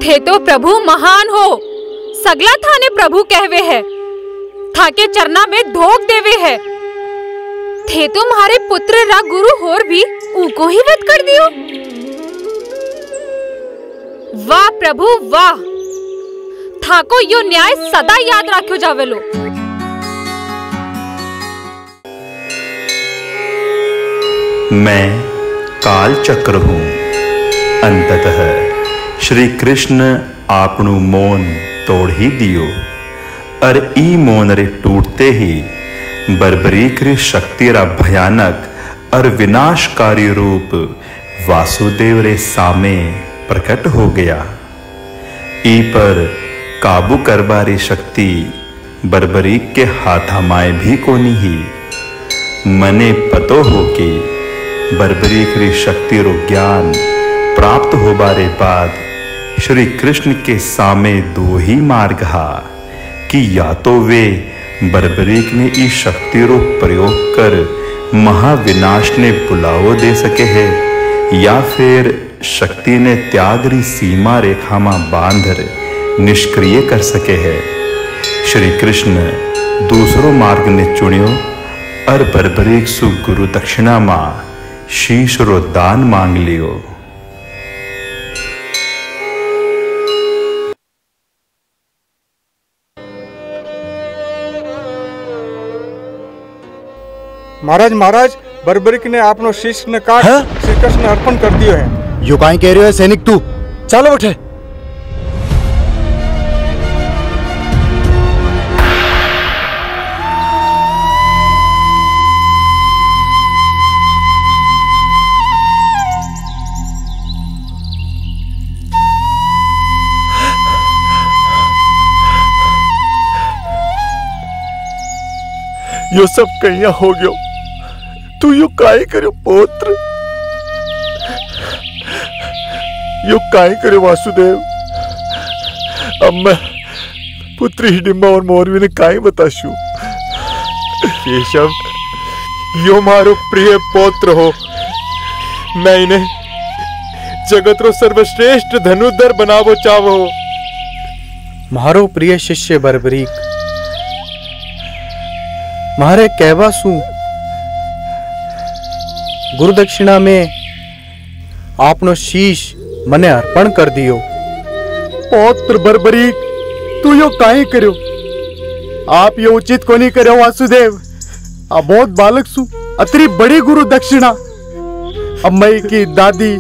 थे तो प्रभु महान हो, सगला थाने प्रभु कहवे है, थाके चरना में धोख देवे है। थे तुम्हारे पुत्र रा गुरु होर भी उको ही वध कर दियो। वाह प्रभु वाह, थाको यो न्याय सदा याद रखो जावेलो। मैं काल चक्र हूँ। अंततः श्री कृष्ण आपनु मौन तोड़ ही दियो, और ई मौन रे टूटते ही बर्बरीक रे शक्ति रा भयानक और विनाशकारी रूप वासुदेव रे सामे प्रकट हो गया। ई पर काबू करबारी शक्ति बर्बरीक के हाथामाए भी कोनी ही। मने पतो हो कि बर्बरीक री शक्ति रो ज्ञान प्राप्त हो बारे बाद श्री कृष्ण के सामे दो ही मार्ग हा कि या तो वे बर्बरीक ने इस शक्ति रो प्रयोग कर महाविनाश ने बुलावो दे सके है, या फिर शक्ति ने त्याग री सीमा रेखा में बांधर निष्क्रिय कर सके है। श्री कृष्ण दूसरो मार्ग ने चुनियो और बर्बरीक सु गुरु दक्षिणा मां शीश रो दान मांग लियो। महाराज महाराज, बर्बरीक ने आपनो शीश ने काट श्री कृष्ण अर्पण कर दियो है। यो काई कह रहे हो सैनिक तू? चलो उठे। यो सब कहिया हो गयो, तू यो काहे करो पुत्र, यो काहे करो वासुदेव। अब मैं पुत्र हिडिंबा और मोरवी ने काहे बताशु। केशव, यो मारो प्रिय पुत्र हो, मैं इन्हें जगत रो सर्वश्रेष्ठ धनुर्धर बनावो चाहो। मारो प्रिय शिष्य बर्बरीक, मारे कहवा सू गुरु दक्षिणा में आपनो शीश मने अर्पण कर दियो। पौत्र बर्बरीक, तू यो काहे करो? आप ये उचित को नहीं करो वासुदेव। अब बहुत बालक सु अतरी बड़ी गुरु दक्षिणा अब मई की दादी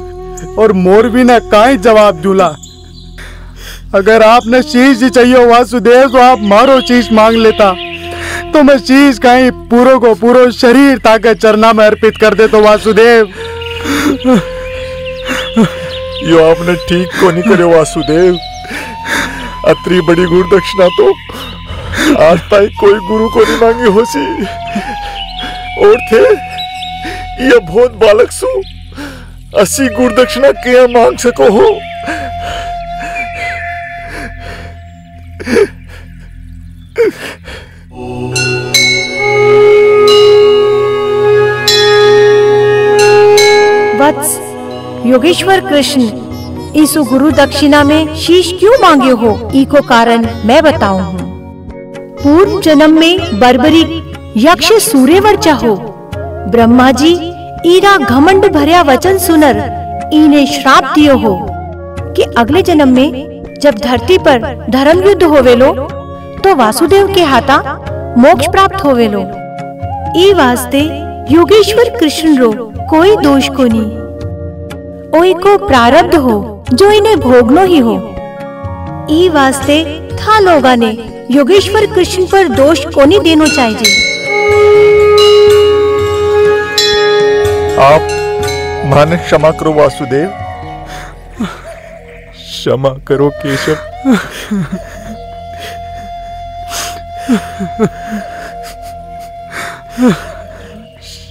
और मोरवी ने काहे जवाब दूला। अगर आपने शीश जी चाहिए वासुदेव तो आप मारो शीश मांग लेता, तो मैं शीश कहीं पूरो को पूरो शरीर ताके चरना में अर्पित कर दे। तो वासुदेव, यो आपने ठीक को नहीं करे वासुदेव। अतरी बड़ी गुरु दक्षिणा तो आज तक कोई गुरु को नहीं मांगी होसी, और थे ये बहुत बालक सु असी गुरु दक्षिणा क्या मांग सको हो। वत्स, योगेश्वर कृष्ण, इस गुरु दक्षिणा में शीश क्यों मांगे हो? इको कारण मैं बताऊं हूँ। पूर्व जन्म में बर्बरीक यक्ष सूर्यवर्चा हो। ब्रह्मा जी ईरा घमंड भर्या वचन सुनर इन्हें श्राप दियो हो कि अगले जन्म में जब धरती पर धर्म युद्ध होवेलो तो वासुदेव के हाथा मोक्ष प्राप्त होवेलो। ई वास्ते योगेश्वर कृष्ण रो कोई दोष को नहीं, ओई को प्रारब्ध हो जो इन्हें भोगनो ही हो। ई वास्ते था लोगा ने योगेश्वर कृष्ण पर दोष को नहीं देनो चाहिए। आप माने क्षमा करो वासुदेव, क्षमा करो केशव।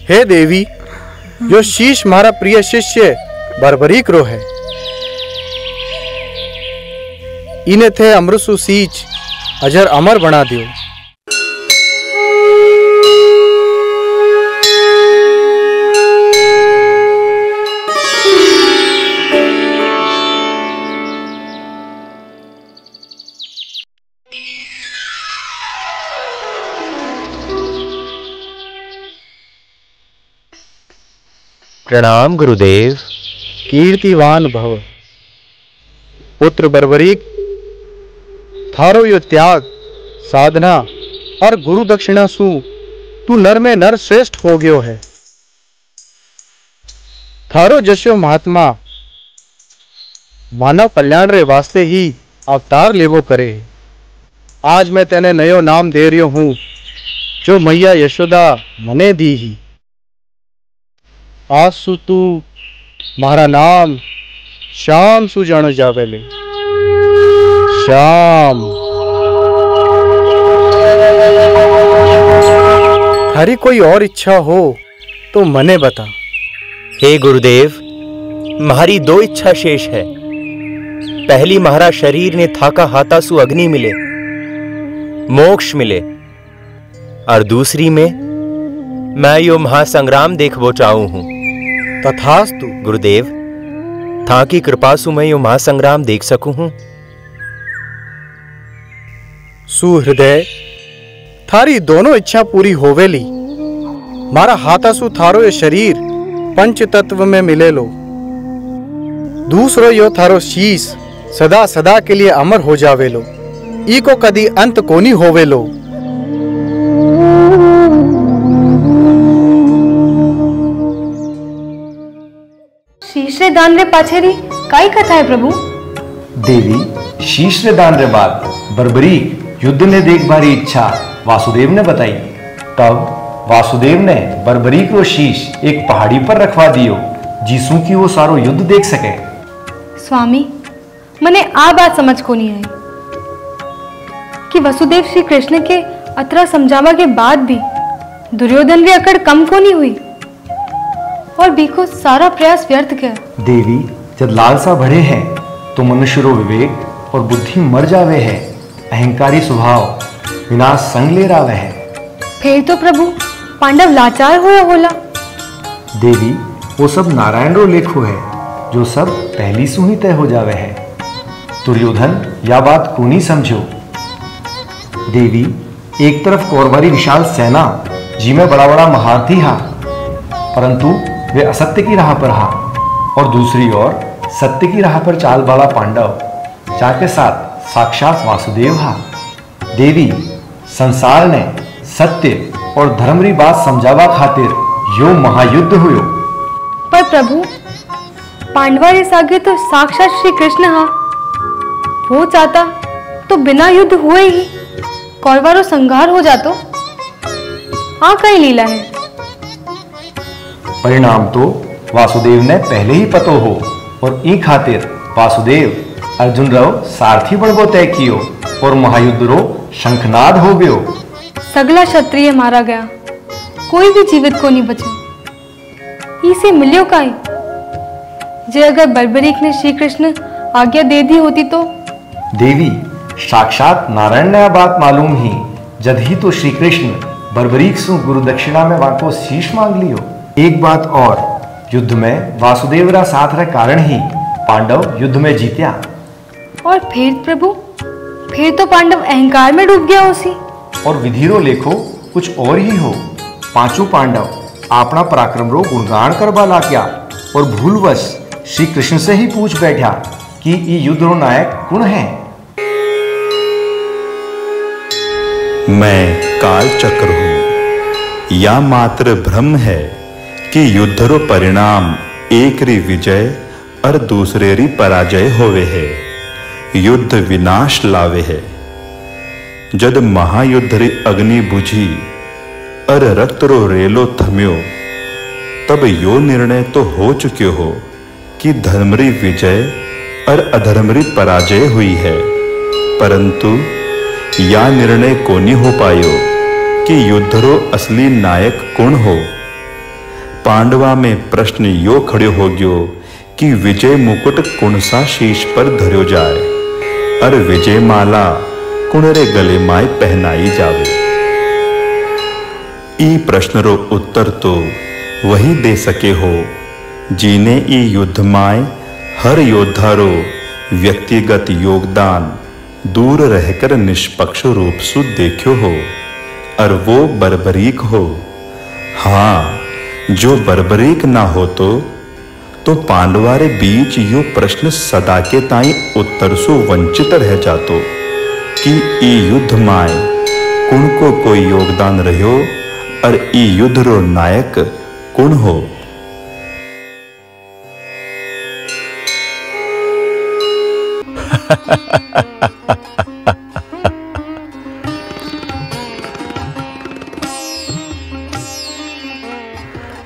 हे देवी, यो शीश मारा प्रिय शिष्य बर्बरीक रो है। इन्हें थे अमृतसु सीच अजर अमर बना दियो। प्रणाम गुरुदेव। कीर्तिवान भव। पुत्र बर्बरीक, थारो यो त्याग, साधना और गुरु दक्षिणा सु तू नर में नर श्रेष्ठ हो गयो है। थारो जस्यो महात्मा मानव कल्याण रे वास्ते ही अवतार लेवो करे। आज मैं तेने नयो नाम दे रही हूं जो मैया यशोदा मने दी ही। आज सु तू मारा नाम श्याम सु जानो जावेले। श्याम। थारी कोई और इच्छा हो तो मने बता। हे गुरुदेव, म्हारी दो इच्छा शेष है। पहली, म्हारा शरीर ने थाका हाथा सु अग्नि मिले, मोक्ष मिले, और दूसरी में मैं यो महासंग्राम देखबो चाहूं हूं। तथास्तु गुरुदेव, था की कृपा सु मैं यो महासंग्राम देख सकूं हूं। सुहृदय, थारी दोनों इच्छा पूरी होवेली। मारा हाथा सु थारो ये शरीर पंच तत्व में मिले लो। दूसरो यो थारो शीश सदा सदा के लिए अमर हो जावे लो। ई को कदी अंत कोनी होवे लो। शीशरे दान रे पाछेरी काई कथा है प्रभु? देवी, शीश रे दान रे बाद बर्बरीक युद्ध ने देख बारी इच्छा वासुदेव ने बताई। तब वासुदेव ने बर्बरीक रो शीश एक पहाड़ी पर रखवा दियो, जिसू की वो सारो युद्ध देख सके। स्वामी, मने आ बात समझ को नहीं आई कि वसुदेव श्री कृष्ण के अतरा समझावा के बाद भी दुर्योधन री अकड़ कम को नहीं हुई और बीको सारा प्रयास व्यर्थ गया। देवी, जब लालसा बढ़े है तो मनुष्य रो विवेक और बुद्धि मर जावे है। अहंकारी स्वभाव विनाश संग ले रावे है। फिर तो प्रभु पांडव लाचार होया होला। देवी, वो सब नारायण रो लेखो है, जो सब पहली सु ही तय हो जावे है। दुर्योधन या बात को नहीं समझो। देवी, एक तरफ कौरवारी विशाल सेना जी में बड़ा बड़ा महारथी हा, परंतु वे असत्य की राह पर हा, और दूसरी ओर सत्य की राह पर चाल वाला पांडव, जाके साथ साक्षात वासुदेव हा। देवी, संसार ने सत्य और धर्म री बात समझावा खातिर यो महायुद्ध हुयो। पर प्रभु, पांडवा रे सागे तो साक्षात श्री कृष्ण हा। वो चाहता तो बिना युद्ध हुए ही कौरवारो संहार हो जातो। हाँ, कई लीला है। परिणाम तो वासुदेव ने पहले ही पतो हो, और ई खातिर वासुदेव अर्जुन रो सारथी बनबो तय कियो, और महायुद्ध रो शंखनाद हो गयो। सगला क्षत्रिय मारा गया, कोई भी जीवित को नहीं बचा। इसे मिलियो काई? जे अगर बर्बरीक ने श्री कृष्ण आज्ञा दे दी होती तो? देवी, साक्षात नारायण ने बात मालूम ही जद ही तो श्री कृष्ण बर्बरीक सु गुरु दक्षिणा में वाको शीश मांग लियो। एक बात और, युद्ध में वासुदेव रा साथ रे कारण ही पांडव युद्ध में जीत्या। और फिर प्रभु, फिर तो पांडव अहंकार में डूब गया उसी। और विधिरो लेखो कुछ और ही हो। पांचों पांडव अपना पराक्रम रो गुणगान करवा लाग्या, और भूलवश श्री कृष्ण से ही पूछ बैठा कि ये युद्ध रो नायक कौन है। मैं काल चक्र हूं। या मात्र भ्रम है कि युद्ध रो परिणाम एक री विजय और दूसरे री पराजय होवे है। युद्ध विनाश लावे है। जद महायुद्ध री अग्नि बुझी और रक्त रो रेलो थम्यो, तब यो निर्णय तो हो चुक्यो हो कि धर्म री विजय और अधर्म री पराजय हुई है, परंतु या निर्णय कोनी हो पायो कि युद्ध रो असली नायक कौन हो। पांडवा में प्रश्न यो खड़ो हो गयो कि विजय मुकुट कौन सा शीश पर धर्यो जाए और विजय माला कुणरे गले माय पहनाई जावे। ई प्रश्न रो उत्तर तो वही दे सके हो जिने ई युद्ध माय हर योद्धा रो व्यक्तिगत योगदान दूर रहकर निष्पक्ष रूप से देखो हो, और वो बर्बरीक हो। हाँ, जो बर्बरीक ना हो तो पांडवारे बीच यो प्रश्न सदा के ताई उत्तर सु वंचित रह जातो कि ई युद्ध माय कुण को कोई योगदान रहो और ई युद्ध रो नायक कुण हो।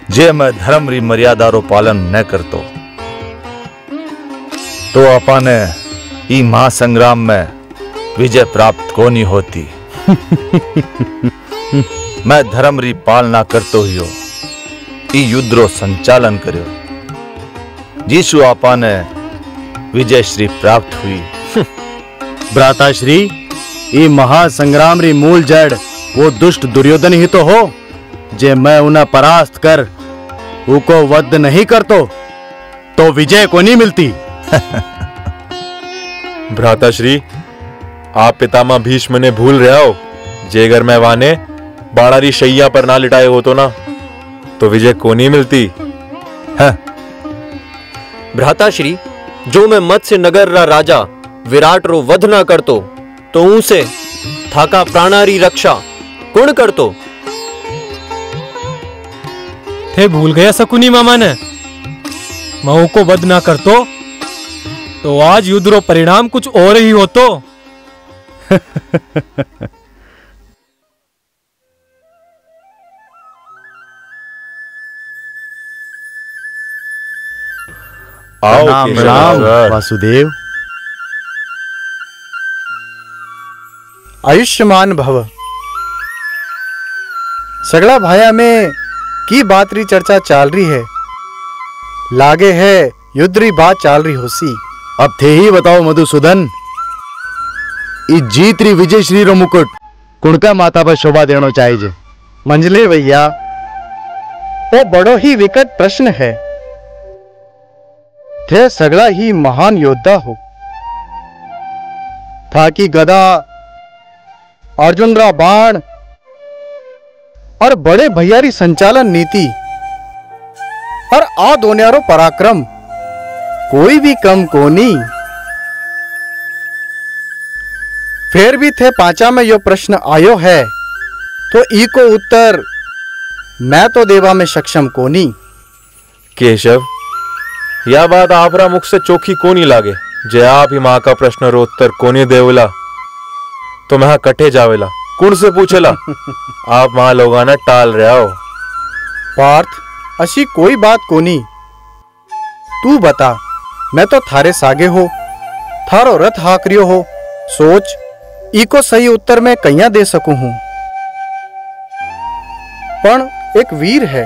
जे मैं धर्म री मर्यादा रो पालन न करतो तो अपने ई महासंग्राम में विजय प्राप्त को नहीं होती। मैं धर्म री पालना करतो हियो ई युद्ध रो संचालन करियो जिसु आपा ने विजय श्री प्राप्त हुई। भ्राताश्री, ई महासंग्राम री मूल जड़ वो दुष्ट दुर्योधन ही तो हो जे मैं उन्हें परास्त कर उको वध नहीं करतो तो विजय को नहीं मिलती। भ्राताश्री, आप पितामह भीष्म ने भूल रहे हो जे अगर मैं वाने बाणारी शैया पर ना लिटाए हो तो ना तो विजय को नहीं मिलती। भ्राताश्री, जो मैं मत्स्य नगर रा राजा विराट रो वध ना करतो तो उनसे थाका प्राणारी रक्षा कुण करतो। थे भूल गया शकुनी मामा ने मऊ को वध ना करतो तो आज युद्ध रो परिणाम कुछ और ही होतो। राम राम वासुदेव। आयुष्मान भव। सगला भाया में की बात री चर्चा चाल रही है, लागे है युद्ध री बात चाल रही होसी। अब थे ही बताओ मधुसूदन, ई जीत री विजय श्री रो मुकुट कुणका माथा पर शोभा देनो चाहिए। मंजले भैया, वो बड़ो ही विकट प्रश्न है। थे सगला ही महान योद्धा हो था कि गदा, अर्जुन रा बाण और बड़े भैयारी संचालन नीति और आ दोन्यारो पराक्रम कोई भी कम को नहीं। फिर भी थे पांचा में यो प्रश्न आयो है तो ई को उत्तर मैं तो देवा में सक्षम को नहीं। केशव, यह बात आपरा मुख से चोखी को नहीं लागे जे आप ही मां का प्रश्न रो उत्तर कोनी देवला तो मैं कटे जावेला कुण से पूछेला। आप वहां लोगा ना टाल रहे हो। पार्थ, अशी कोई बात कोनी। तू बता, मैं तो थारे सागे हो, थारो रथ हाकरियो हो। सोच, इको सही उत्तर मैं कहिया दे सकूं हूं। पण एक वीर है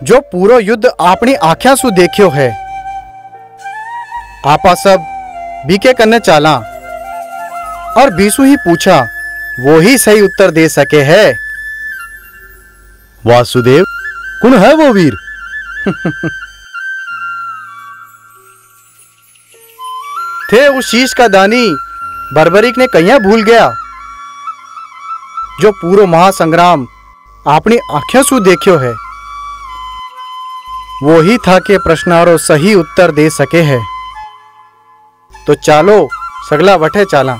जो पूरो युद्ध अपनी आंखों सु देखियो है। आपा सब बीके करने चाला और बीसु ही पूछा, वो ही सही उत्तर दे सके है। वासुदेव, कौन है वो वीर? थे उस शीश का दानी बर्बरीक ने कहिया भूल गया जो पूरो महासंग्राम अपनी आंखों सु देखियो है। वो ही था के प्रश्नारो सही उत्तर दे सके है। तो चालो सगला वठे चाला।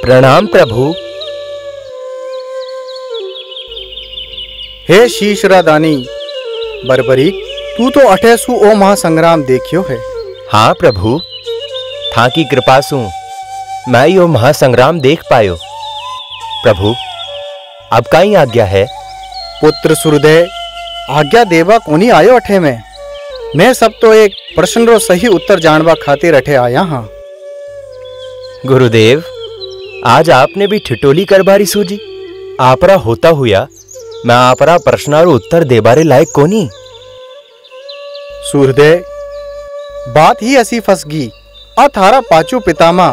प्रणाम प्रभु। हे शीशरा दानी बर्बरीक, तू तो अठेसु ओ महासंग्राम देखियो है। हाँ प्रभु, था की कृपा सु मैं यो महासंग्राम देख पायो। प्रभु, अब काई आज्ञा है? पुत्र सूर्यदेव, आज्ञा देवा कोनी आयो अठे में। मैं सब तो एक प्रश्न रो सही उत्तर जानवा खातिर अठे आया हाँ। गुरुदेव, आज आपने भी ठिठोली करबारी सूजी। आपरा होता हुआ मैं आपरा प्रश्नारो उत्तर देबारे लायक कोनी। सूर्यदेव, बात ही ऐसी फंस गई। आ थारा पाचू पितामा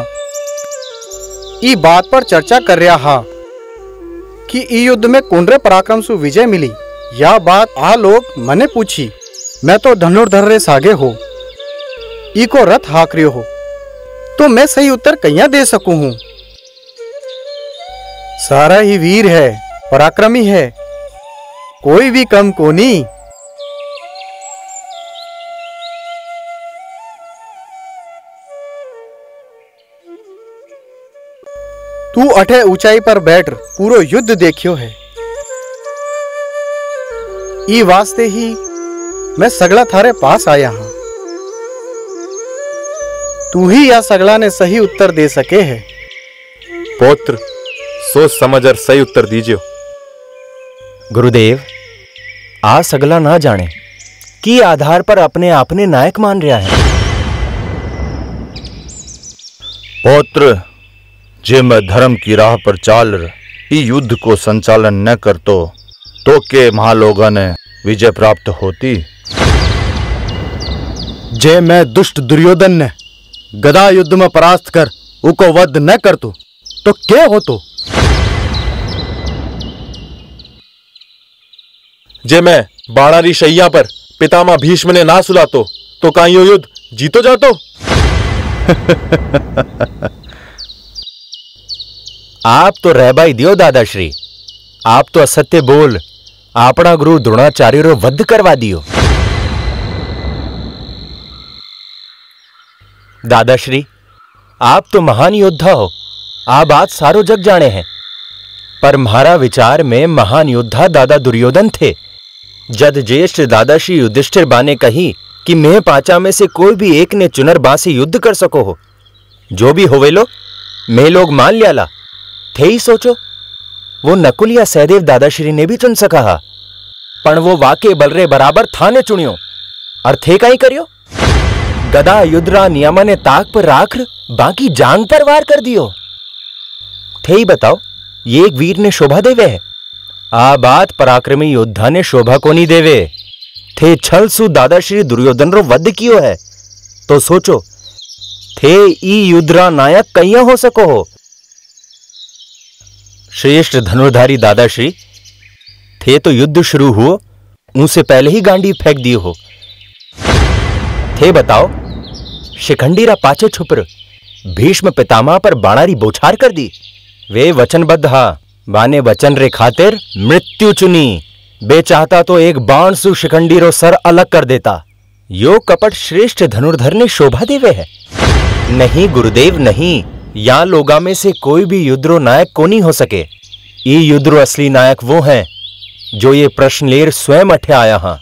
ई बात पर चर्चा कर रहा हा कि ई युद्ध में कुंडरे पराक्रम सु विजय मिली। या बात आ लोग मने पूछी। मैं तो धनुर्धर रे सागे हो, ई को रथ हाक रियो हो, तो मैं सही उत्तर कैया दे सकूं हूं। सारा ही वीर है, पराक्रमी है, कोई भी कम कोनी। तू अठे ऊंचाई पर बैठ पूरो युद्ध देखियो है। ई वास्ते ही मैं सगला थारे पास आया हूं। तू ही या सगला ने सही उत्तर दे सके है। पौत्र सोच समझ और सही उत्तर दीजिए। गुरुदेव, आ सगला ना जाने कि आधार पर अपने आपने नायक मान रहा है। पौत्र, जे मैं धर्म की राह पर चाल ई युद्ध को संचालन न करतो तो के महालोगों ने विजय प्राप्त होती। जे मैं दुष्ट दुर्योधन ने गदा युद्ध में परास्त कर उको वध न करतो तो क्या होतो। जे मैं बाणारी शैया पर पितामह भीष्म ने ना सुलातो तो का यो युद्ध जीतो जातो। आप तो रहबाई दियो दादाश्री, आप तो असत्य बोल अपना गुरु द्रोणाचार्य रो वध करवा दियो। दादाश्री, आप तो महान योद्धा हो, आ बात सारो जग जाने हैं। पर म्हारा विचार में महान योद्धा दादा दुर्योधन थे। जद ज्येष्ठ दादाश्री युधिष्ठिर बाने कही कि मैं पांचा में से कोई भी एक ने चुनर बांसे युद्ध कर सको हो, जो भी होवे लो मैं लोग मान लियाला। थे ही सोचो वो नकुल या सहदेव दादाश्री ने भी चुन सका हा, पण वो वाके बलरे बराबर थाने चुनियो और थे काई करियो। गदा युद्धरा नियमा ने ताक पर राख बाकी जांग पर वार कर दियो। थे ही बताओ ये एक वीर ने शोभा देवे है। आ बात पराक्रमी योद्धा ने शोभा को नहीं देवे। थे छल सु दादाश्री दुर्योधन रो वध कियो है, तो सोचो थे ई युद्धरा नायक कैया हो सको हो। श्रेष्ठ धनुर्धारी दादाश्री थे तो युद्ध शुरू हुओ उनसे पहले ही गांडी फेंक दिए हो। थे बताओ शिखंडीरा पाछे छुपर भीष्म पितामह पर बाणारी बौछार कर दी। वे वचनबद्ध हा, बाने वचन रे खातिर मृत्यु चुनी। बे चाहता तो एक बाण सु शिखंडीरो सर अलग कर देता। यो कपट श्रेष्ठ धनुर्धर ने शोभा देवे है। नहीं गुरुदेव नहीं, या लोगा में से कोई भी युद्धरो नायक को नहीं हो सके। ये युद्धरो असली नायक वो हैं जो ये प्रश्न लेर स्वयं अठे आया हा।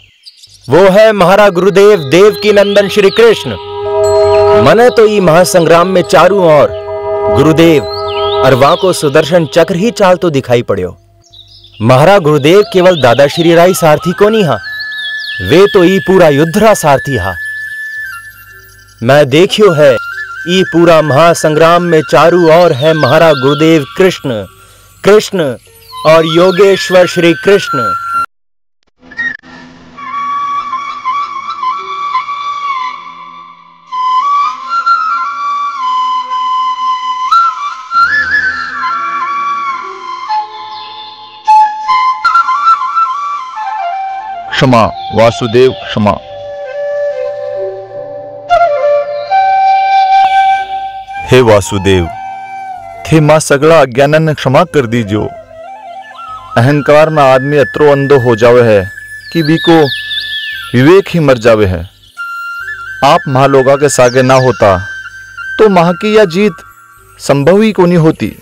वो है महारा गुरुदेव देव की नंदन श्री कृष्ण। मने तो ये महासंग्राम में चारों ओर गुरुदेव अरवा को सुदर्शन चक्र ही चाल तो दिखाई पड़ियो। महारा गुरुदेव केवल दादाश्री राय सारथी को नहीं हा, वे तो ई पूरा युद्धरा सारथी हा। मैं देखियो है ई पूरा महासंग्राम में चारों ओर है महारा गुरुदेव कृष्ण कृष्ण और योगेश्वर श्री कृष्ण। क्षमा वासुदेव क्षमा। हे वासुदेव, थे मां सगला अज्ञानन ने क्षमा कर दीजियो। अहंकार में आदमी अतरो अंधो हो जावे है कि बीको विवेक ही मर जावे है। आप महालोगा के सागे ना होता तो महा की यह जीत संभव ही को नहीं होती।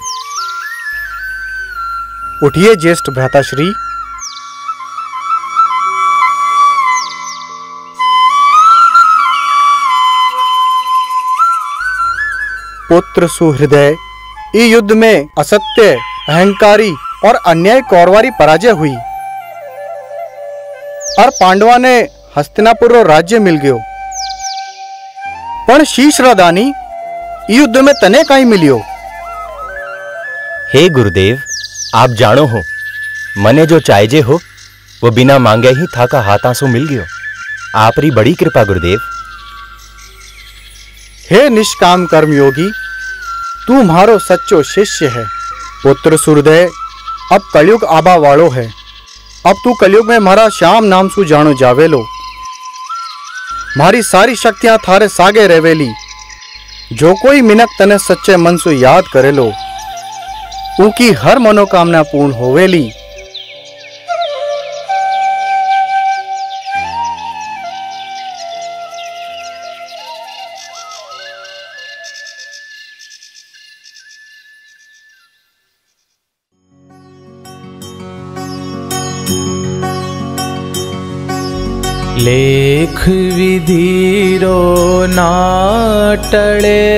उठिए ज्येष्ठ भ्राताश्री। पुत्र सुहृदय, इस युद्ध में असत्य, अहंकारी और अन्याय कौरवारी पराजय हुई और पांडवा ने हस्तिनापुर रो राज्य मिल गयो। पण शीश रादानी युद्ध में तने काई मिलियो। हे गुरुदेव, आप जानो हो मने जो चाहजे हो वो बिना मांगे ही थाका हाथां मिल गयो। आपरी बड़ी कृपा गुरुदेव। हे निष्काम कर्मयोगी, तू म्हारो सच्चो शिष्य है। पुत्र सूर्यदय अब कलयुग आबा वालो है। अब तू कलयुग में मारा श्याम नाम सु जानो जावेलो। मारी सारी शक्तियां थारे सागे रेवेली। जो कोई मिनक तने सच्चे मन सु याद करेलो उनकी हर मनोकामना पूर्ण होवेली। लेख विधीरो ना टले,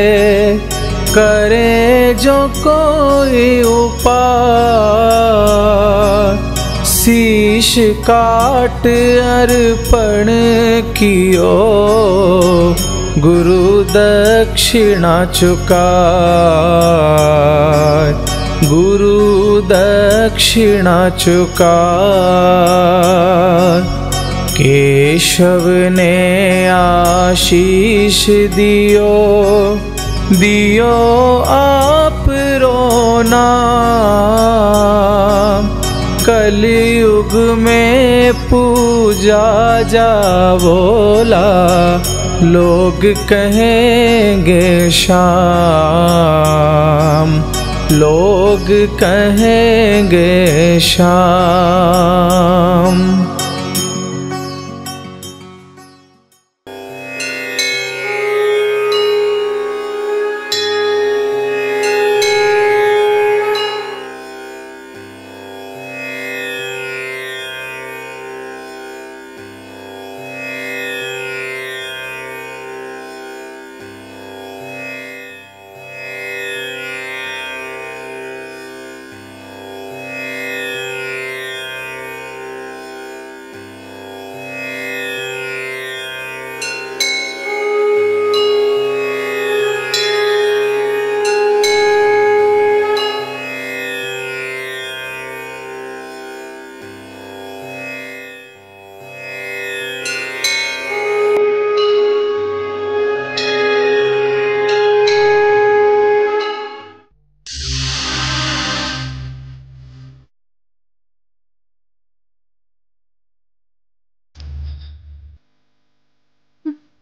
करे जो कोई उपाय। शीश काट अर्पण कियो, गुरु दक्षिणा चुकाय। गुरु दक्षिणा चुकाय। केशव ने आशीष दियो, दियो आप रो नाम। कलयुग में पूजा जावोला, लोग कहेंगे शाम। लोग कहेंगे शाम।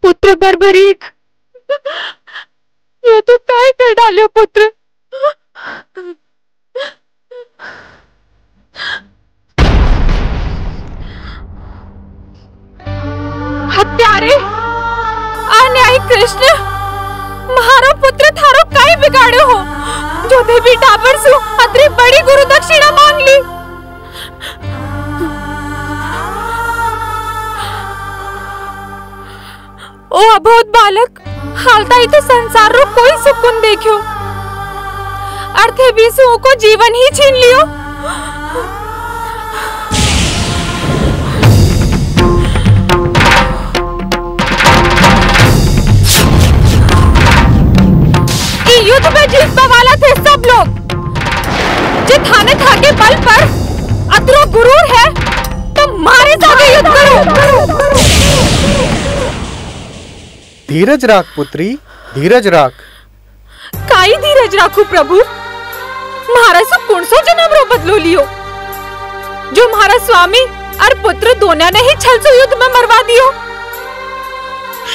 पुत्र बर्बरीक, ये तो काय कर डालो पुत्र। हत्यारे, अन्यायी कृष्ण, मारो पुत्र थारो काय बिगाड़ो हो, जो देवी डाबर सु अतरी बड़ी गुरु दक्षिणा मांग ली। ओ अबोध बालक, हालता ही तो संसार रो कोई सुकून देखियो, अर्थे भी सु को जीवन ही छीन लियो। युद्ध में जीतने वाला थे सब लोग। जे थाने थाके बल पर अतरो गुरूर है तो मारे जाके युद्ध करो। धीरज राख पुत्री, धीरज राख। काई धीरज राखू प्रभु, महाराज सो कौन सो जन्म रो बदलो लियो, जो हमारा स्वामी और पुत्र दोनों ने ही छल से युद्ध में मरवा दियो।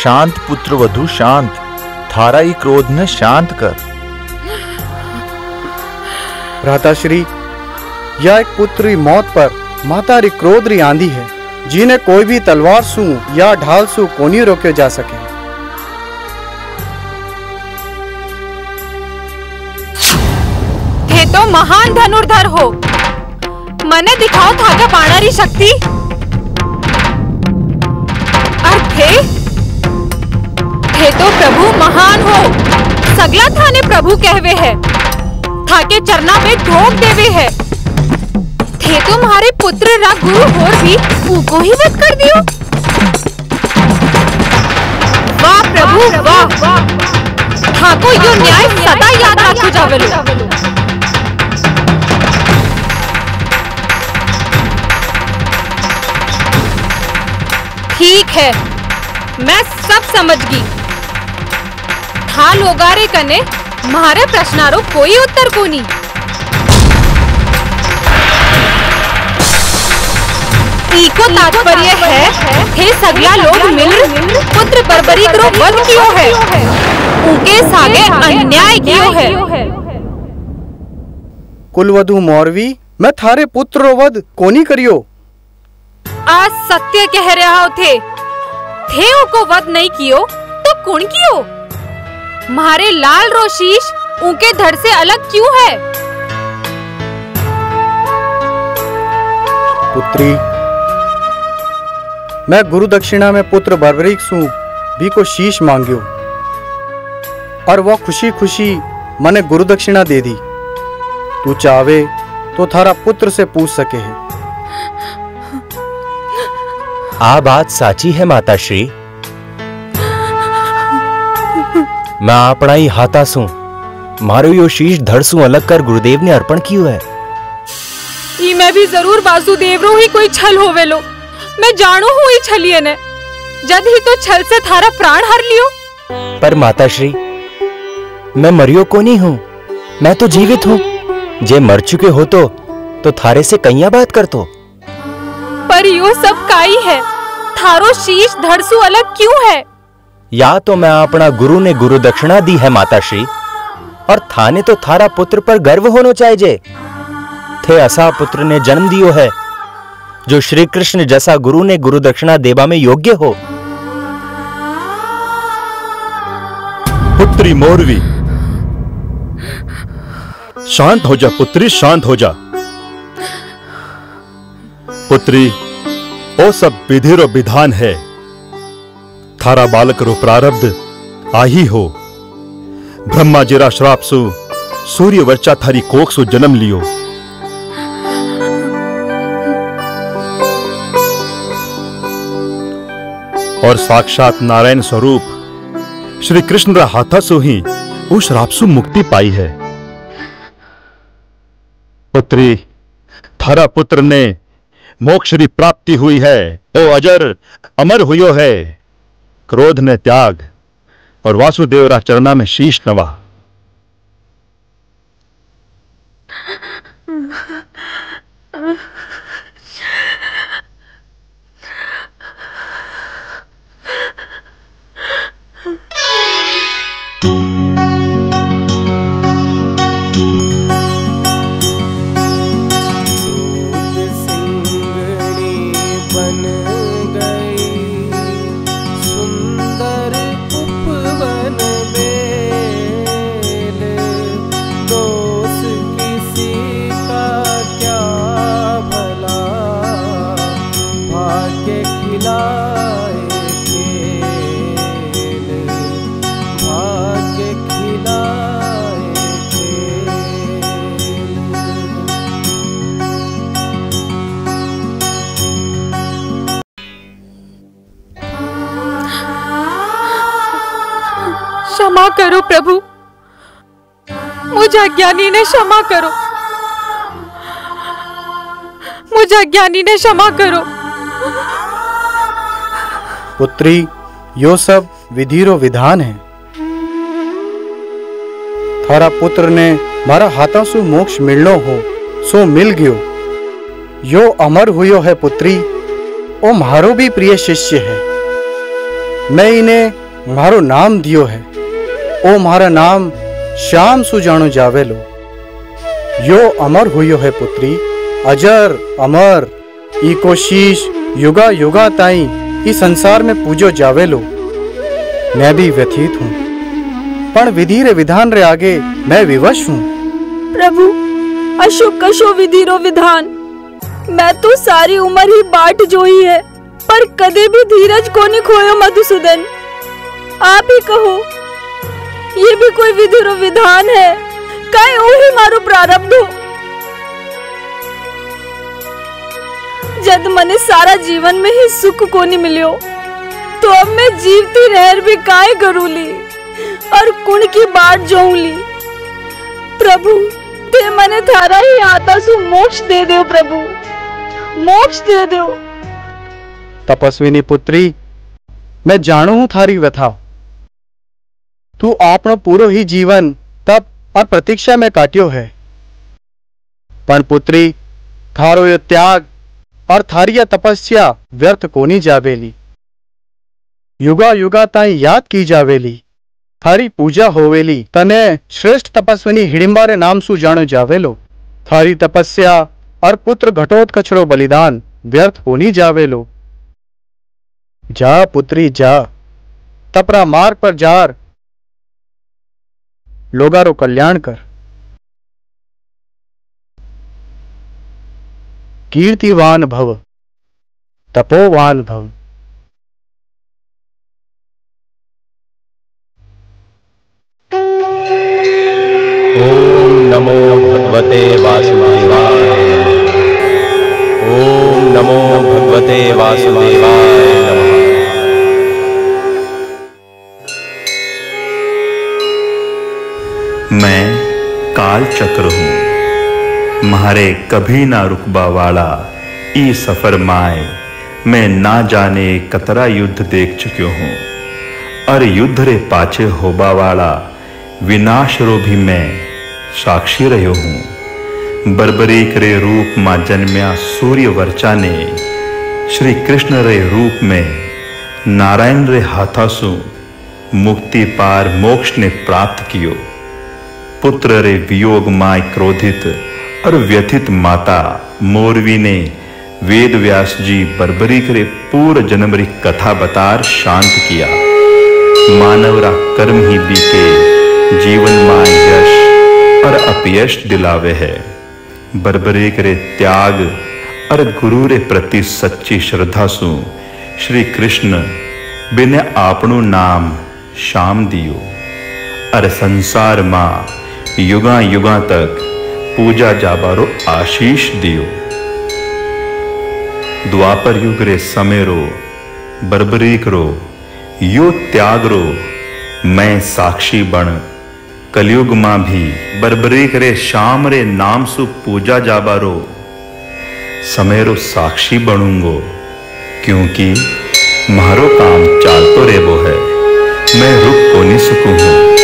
शांत पुत्र वधु शांत, थारा ही क्रोध ने शांत कर। भ्राताश्री, यह एक पुत्र री मौत पर माता री क्रोध री आंधी है, जिन्हें कोई भी तलवार सु या ढाल सु कोनी रोके जा सके। थे तो महान धनुर्धर हो, मने दिखाओ थाका बाणारी शक्ति। और थे तो प्रभु महान हो, सगला थाने प्रभु कहवे है, थाके चरना में धोख देवे है। थे तो तुम्हारे पुत्र रा गुरु होर भी उको ही वध कर दियो। वाह प्रभु वाह, थाको यो न्याय सदा याद रखो जावेलो। ठीक है, मैं सब समझ गई। था लोगारे कने मारे प्रश्नारो कोई उत्तर कोनी। इको तात्पर्य है हे सगला लोग मिल पुत्र बर्बरीक रो वध कियो है, उनके सागे अन्याय कियो है। कुलवधु मौरवी, मैं थारे पुत्र रो वध कोनी करियो। आज सत्य कह रहा हो थे उनको वध नहीं कियो तो कौन कियो? मारे लाल रो शीश उनके धड़ से अलग क्यों है? पुत्री, मैं गुरु दक्षिणा में पुत्र बर्बरीक सु भी को शीश मांगियो और वह खुशी खुशी मने गुरु दक्षिणा दे दी। तू चाहे तो थारा पुत्र से पूछ सके है। आ बात साची है माताश्री। मैं अपना ही हाथा सू मारो यो शीश धड़ सु अलग कर गुरुदेव ने अर्पण कियो है। ई मैं भी जरूर वासुदेव रो ही कोई छल होवे लो। मैं जानू हूँ ही छलिए ने, जद ही तो छल से थारा प्राण हर लियो। पर माताश्री, मैं मरियो को नहीं हूँ, मैं तो जीवित हूँ। जे मर चुके हो तो थारे से कईया बात कर तो। पर यो सब काई है, थारो शीश धड़सू अलग क्यों है? या तो मैं अपना गुरु ने गुरु दक्षिणा दी है माताश्री, और थाने तो थारा पुत्र पर गर्व होना चाहिए। थे ऐसा पुत्र ने जन्म दियो है जो श्री कृष्ण जैसा गुरु ने गुरु दक्षिणा देवा में योग्य हो। पुत्री मोरवी, शांत हो जा पुत्री, शांत हो जा। पुत्री, ओ सब विधि रो विधान है। थारा बालक रो प्रारब्ध आही हो। ब्रह्मा जी रा श्राप सु सूर्य वर्चा थारी कोख सु जन्म लियो। और साक्षात नारायण स्वरूप श्री कृष्ण रा हाथा सु ही उस श्राप सु मुक्ति पाई है। पुत्री, थारा पुत्र ने मोक्ष री प्राप्ति हुई है। ओ अजर अमर हुयो है। क्रोध ने त्याग और वासुदेव रा चरणा में शीश नवा। क्षमा करो प्रभु, मुझे अज्ञानी ने क्षमा करो, मुझे अज्ञानी ने क्षमा करो। पुत्री, यो सब विधि रो विधान है। थारा पुत्र ने मारा हाथा सु मोक्ष मिलनो हो सो मिल गयो। यो अमर हुयो है पुत्री। ओ मारो भी प्रिय शिष्य है। मैं इन्हें मारो नाम दियो है। ओ मारा नाम श्याम सु जानो जावेलो। यो अमर हुयो है पुत्री, अजर अमर। इको शीश युगा युगा ताई इस संसार में पूजो जावेलो। मैं भी व्यथित हूँ, पण विधि रे विधान रे आगे मैं विवश हूँ। प्रभु, अशो कशो विधि रो विधान। मैं तो सारी उम्र ही बाट जोई है, पर कदे भी धीरज कोनी खोयो मधुसूदन। आप ही कहो, ये भी कोई विधि रो विधान है? काहे ओही मारो प्रारब्ध हो। जद मने सारा जीवन में ही सुख कोनी मिलियो, तो अब मैं जीवती रहर भी काहे करूली और कुण की बाट जोऊली। प्रभु, ते मने थारा ही आता सु मोक्ष दे दो प्रभु, मोक्ष दे दो। तपस्विनी पुत्री, मैं जानू हूँ थारी व्यथा। तू आपनो पूरो ही जीवन तप और प्रतीक्षा में काट्यो है। पण पुत्री, थारो यो त्याग और थारी यह तपस्या व्यर्थ कोनी जावेली। युगा युगा ताई याद की जावेली। थारी पूजा होवेली। तने श्रेष्ठ तपस्विनी हिडिंबा रे नाम सु जानो जावेलो। थारी तपस्या और पुत्र घटोत्कचरो बलिदान व्यर्थ होनी जावेलो। जा पुत्री जा, तपरा मार्ग पर जार, लोगारो कल्याण कर। कीर्तिवान भव, तपोवान भव। ओम नमो भगवते वासुदेवाय। ओम नमो भगवते वासुदेवाय नमः। मैं काल चक्र हूं, म्हारे कभी ना रुकबा वाला ई सफर माए। मैं ना जाने कतरा युद्ध देख चुक्यो हूं, और युद्ध रे पाछे होबा वाला विनाश रो भी मैं साक्षी रह्यो हूं। बर्बरीक रे रूप मां जन्म्या सूर्य वर्चा ने श्री कृष्ण रे रूप में नारायण रे हाथासु मुक्ति पार मोक्ष ने प्राप्त कियो। पुत्र रे वियोग माय क्रोधित और व्यथित माता मोरवी ने वेद व्यास जी बर्बरीक रे पूर्व जन्म री कथा बतार शांत किया। मानव रा कर्म ही बीते जीवन मां यश और अपयश दिलावे है। बर्बरीक रे त्याग और गुरु रे प्रति सच्ची श्रद्धा सु श्री कृष्ण बिने आपनु नाम शाम दियो, और संसार मां युगा युगा तक पूजा जाबारो आशीष दियो। द्वापर युग रे समय रो बर्बरीक रो यो त्याग रो मैं साक्षी बन कलयुग मां भी बर्बरीक रे शाम रे नाम सु पूजा जाबारो समय रो साक्षी बनूंगो। क्योंकि मारो काम चालतो रेबो है, मैं रुक को नहीं सकूं हूं।